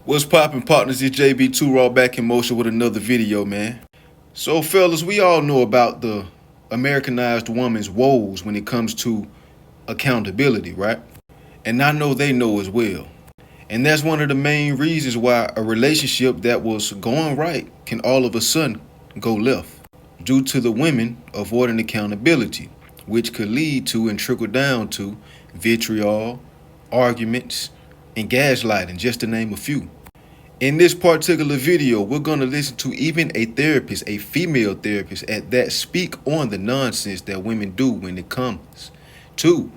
What's poppin', partners? It's JB2 Raw back in motion with another video, man. So, fellas, we all know about the Americanized woman's woes when it comes to accountability, right? And I know they know as well. And that's one of the main reasons why a relationship that was going right can all of a sudden go left due to the women avoiding accountability, which could lead to and trickle down to vitriol, arguments, and gaslighting, just to name a few. In this particular video, we're going to listen to even a therapist, a female therapist at that, speak on the nonsense that women do when it comes to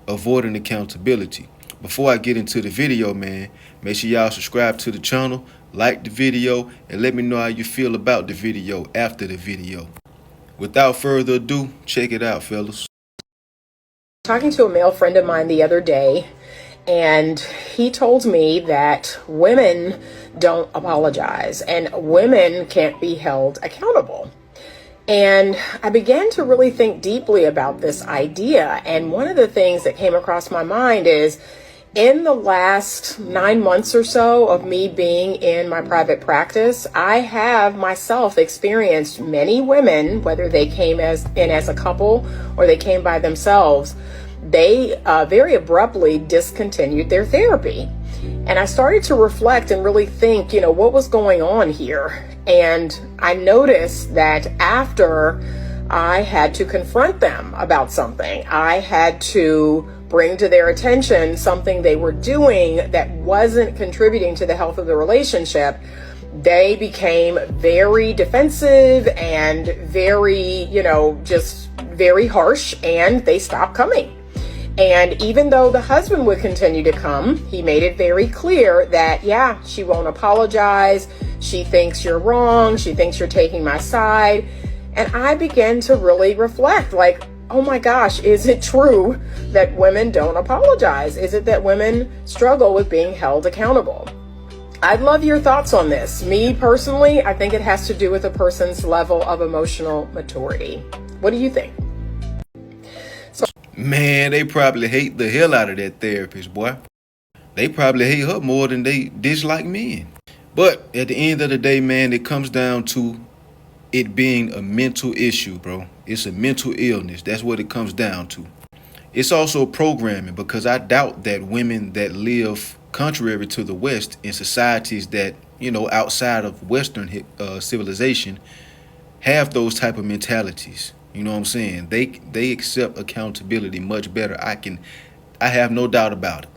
avoiding accountability. Before I get into the video, man, make sure y'all subscribe to the channel, like the video, and let me know how you feel about the video after the video. Without further ado, check it out, fellas. Talking to a male friend of mine the other day, and he told me that women don't apologize and women can't be held accountable. And I began to really think deeply about this idea. And one of the things that came across my mind is, in the last 9 months or so of me being in my private practice, I have myself experienced many women, whether they came in as a couple or they came by themselves, they very abruptly discontinued their therapy. And I started to reflect and really think, what was going on here? And I noticed that after I had to confront them about something, I had to bring to their attention something they were doing that wasn't contributing to the health of the relationship, they became very defensive and very, just very harsh, and they stopped coming. And even though the husband would continue to come, he made it very clear that, she won't apologize. She thinks you're wrong. She thinks you're taking my side. And I began to really reflect, oh my gosh, is it true that women don't apologize? Is it that women struggle with being held accountable? I'd love your thoughts on this. Me personally, I think it has to do with a person's level of emotional maturity. What do you think? Man, they probably hate the hell out of that therapist, boy. They probably hate her more than they dislike men. But at the end of the day, man, it comes down to it being a mental issue, bro. It's a mental illness. That's what it comes down to. It's also programming, because I doubt that women that live contrary to the West in societies that, outside of Western civilization have those type of mentalities. You know what I'm saying? They accept accountability much better. I have no doubt about it.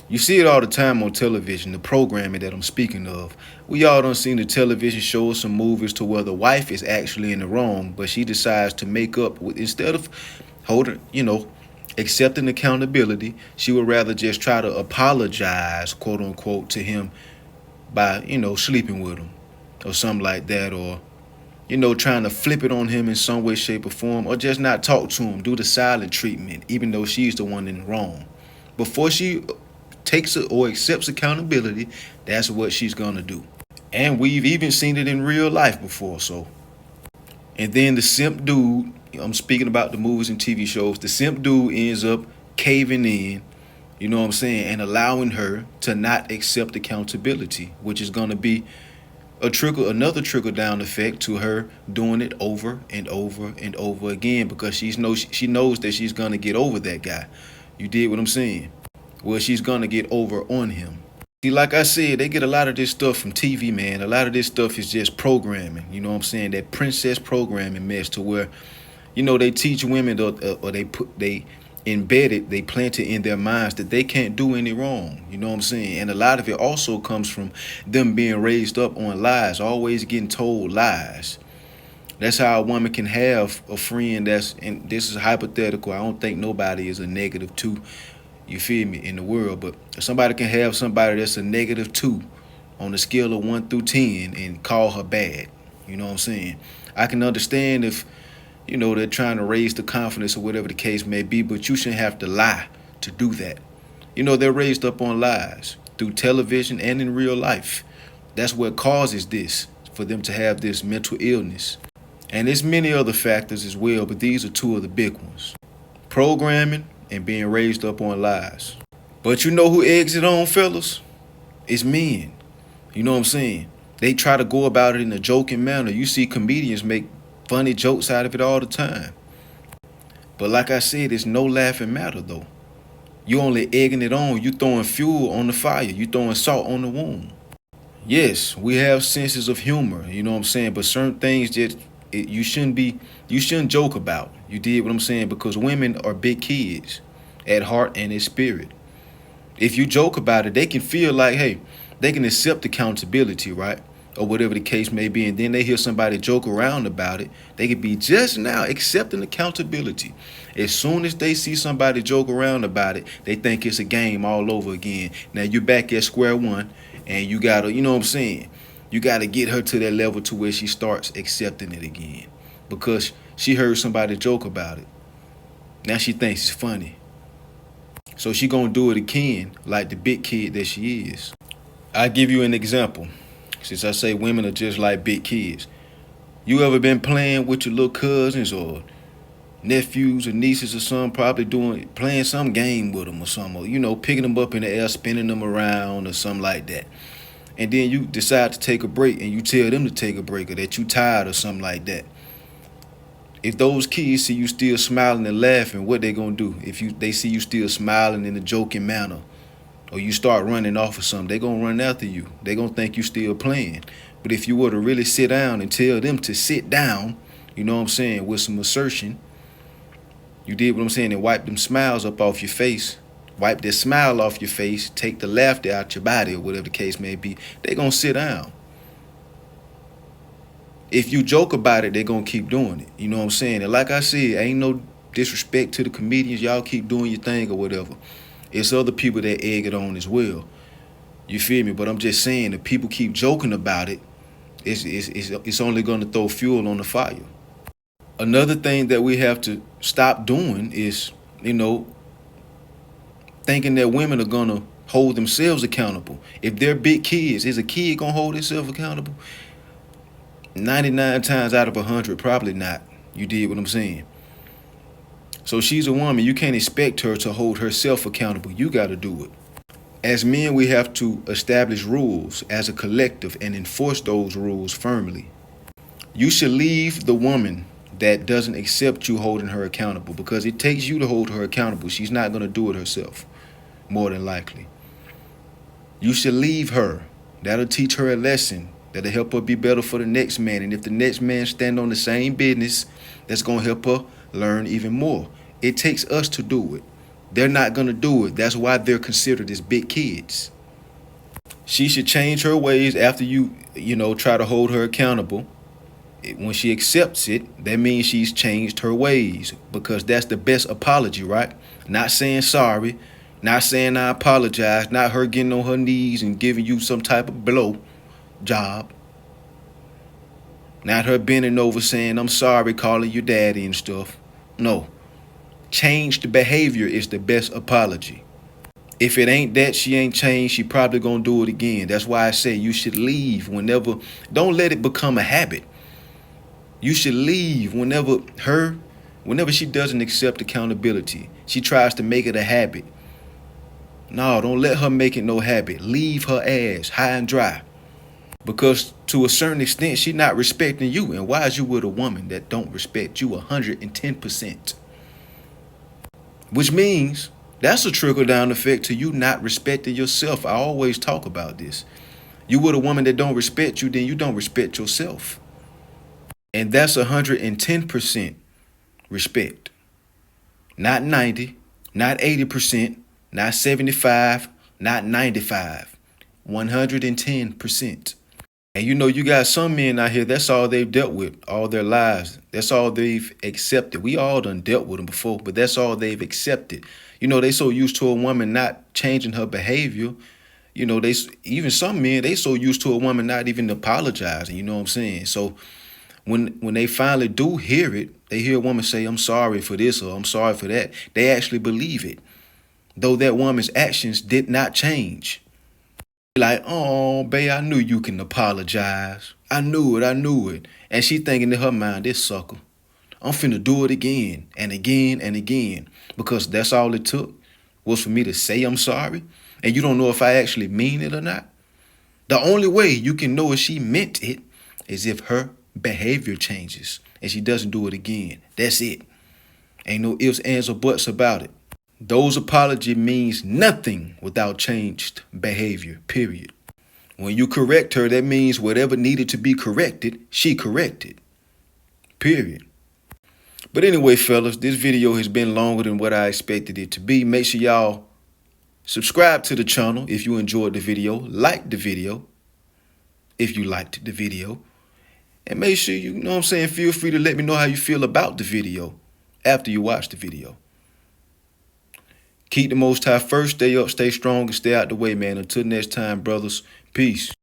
You see it all the time on television, the programming that I'm speaking of. We all done seen the television shows, some movies to where the wife is actually in the wrong, but she decides to make up instead of holding, accepting accountability. She would rather just try to apologize, quote unquote, to him by, sleeping with him or something like that, or trying to flip it on him in some way, shape, or form, or just not talk to him, do the silent treatment, even though she's the one in the wrong. Before she takes it or accepts accountability, that's what she's going to do. And we've even seen it in real life before, so. And then the simp dude, I'm speaking about the movies and TV shows, the simp dude ends up caving in, and allowing her to not accept accountability, which is going to be another trickle down effect to her doing it over and over and over again, because she knows that she's gonna get over that guy. You did what I'm saying? Well, she's gonna get over on him. See, like I said, they get a lot of this stuff from TV, man. A lot of this stuff is just programming. You know what I'm saying? That princess programming mess, to where, they teach women or they embed it, they plant it in their minds that they can't do any wrong. You know what I'm saying? And a lot of it also comes from them being raised up on lies, always getting told lies. That's how a woman can have a friend and this is hypothetical. I don't think nobody is a -2, you feel me, in the world. But somebody can have somebody that's a -2 on a scale of 1 through 10 and call her bad. You know what I'm saying? I can understand if they're trying to raise the confidence or whatever the case may be, but you shouldn't have to lie to do that. They're raised up on lies through television and in real life. That's what causes this, for them to have this mental illness. And there's many other factors as well, but these are two of the big ones. Programming and being raised up on lies. But you know who eggs it on, fellas? It's men. You know what I'm saying? They try to go about it in a joking manner. You see comedians make funny jokes out of it all the time. But like I said, it's no laughing matter though. You only egging it on. You throwing fuel on the fire. You throwing salt on the wound. Yes, we have senses of humor. You know what I'm saying? But certain things that you shouldn't joke about. You did what I'm saying? Because women are big kids at heart and in spirit. If you joke about it, they can feel like, hey, they can accept accountability, right? Or whatever the case may be. And then they hear somebody joke around about it. They could be just now accepting accountability. As soon as they see somebody joke around about it, they think it's a game all over again. Now you're back at square one and you gotta, you know what I'm saying? You gotta get her to that level to where she starts accepting it again. Because she heard somebody joke about it. Now she thinks it's funny. So she gonna do it again like the big kid that she is. I give you an example. Since I say women are just like big kids. You ever been playing with your little cousins or nephews or nieces or something, probably playing some game with them or something, or, you know, picking them up in the air, spinning them around or something like that. And then you decide to take a break and you tell them to take a break or that you tired or something like that. If those kids see you still smiling and laughing, what they gonna do? If they see you still smiling in a joking manner, or you start running off or something, they gonna run after you. They gonna think you still playing. But if you were to really sit down and tell them to sit down, you know what I'm saying, with some assertion, you did what I'm saying, and wipe them smiles up off your face, wipe that smile off your face, take the laughter out your body or whatever the case may be, they gonna sit down. If you joke about it, they gonna keep doing it. You know what I'm saying? And like I said, ain't no disrespect to the comedians. Y'all keep doing your thing or whatever. It's other people that egg it on as well. You feel me? But I'm just saying, if people keep joking about it, it's only going to throw fuel on the fire. Another thing that we have to stop doing is, you know, thinking that women are going to hold themselves accountable. If they're big kids, is a kid going to hold himself accountable? 99 times out of 100, probably not. You did what I'm saying? So she's a woman. You can't expect her to hold herself accountable. You got to do it. As men, we have to establish rules as a collective and enforce those rules firmly. You should leave the woman that doesn't accept you holding her accountable, because it takes you to hold her accountable. She's not going to do it herself, more than likely. You should leave her. That'll teach her a lesson. That'll help her be better for the next man. And if the next man stand on the same business, that's going to help her learn even more. It takes us to do it. They're not going to do it. That's why they're considered as big kids. She should change her ways after you try to hold her accountable. When she accepts it, that means she's changed her ways, because that's the best apology, right? Not saying sorry, not saying I apologize, not her getting on her knees and giving you some type of blow job. Not her bending over saying, I'm sorry, calling you daddy and stuff. No. Changed behavior is the best apology. If it ain't that, she ain't changed, she probably gonna do it again. That's why I say you should leave whenever. Don't let it become a habit. You should leave whenever she doesn't accept accountability. She tries to make it a habit. No, don't let her make it no habit. Leave her ass high and dry. Because to a certain extent, she's not respecting you. And why is you with a woman that don't respect you 110%? Which means that's a trickle-down effect to you not respecting yourself. I always talk about this. You with a woman that don't respect you, then you don't respect yourself. And that's 110% respect. Not 90, not 80%, not 75, not 95. 110%. And you got some men out here, that's all they've dealt with all their lives. That's all they've accepted. We all done dealt with them before, but that's all they've accepted. They so used to a woman not changing her behavior. Even some men, they so used to a woman not even apologizing, you know what I'm saying? So when they finally do hear it, they hear a woman say, I'm sorry for this or I'm sorry for that, they actually believe it, though that woman's actions did not change. Like, oh, babe, I knew you can apologize. I knew it. And she thinking in her mind, this sucker, I'm finna do it again and again and again. Because that's all it took was for me to say I'm sorry. And you don't know if I actually mean it or not. The only way you can know if she meant it is if her behavior changes and she doesn't do it again. That's it. Ain't no ifs, ands, or buts about it. Those apology means nothing without changed behavior, period. When you correct her, that means whatever needed to be corrected, she corrected, period. But anyway, fellas, this video has been longer than what I expected it to be. Make sure y'all subscribe to the channel if you enjoyed the video. Like the video if you liked the video. And make sure, you know what I'm saying, feel free to let me know how you feel about the video after you watch the video. Keep the Most High first. Stay up, stay strong, and stay out the way, man. Until next time, brothers. Peace.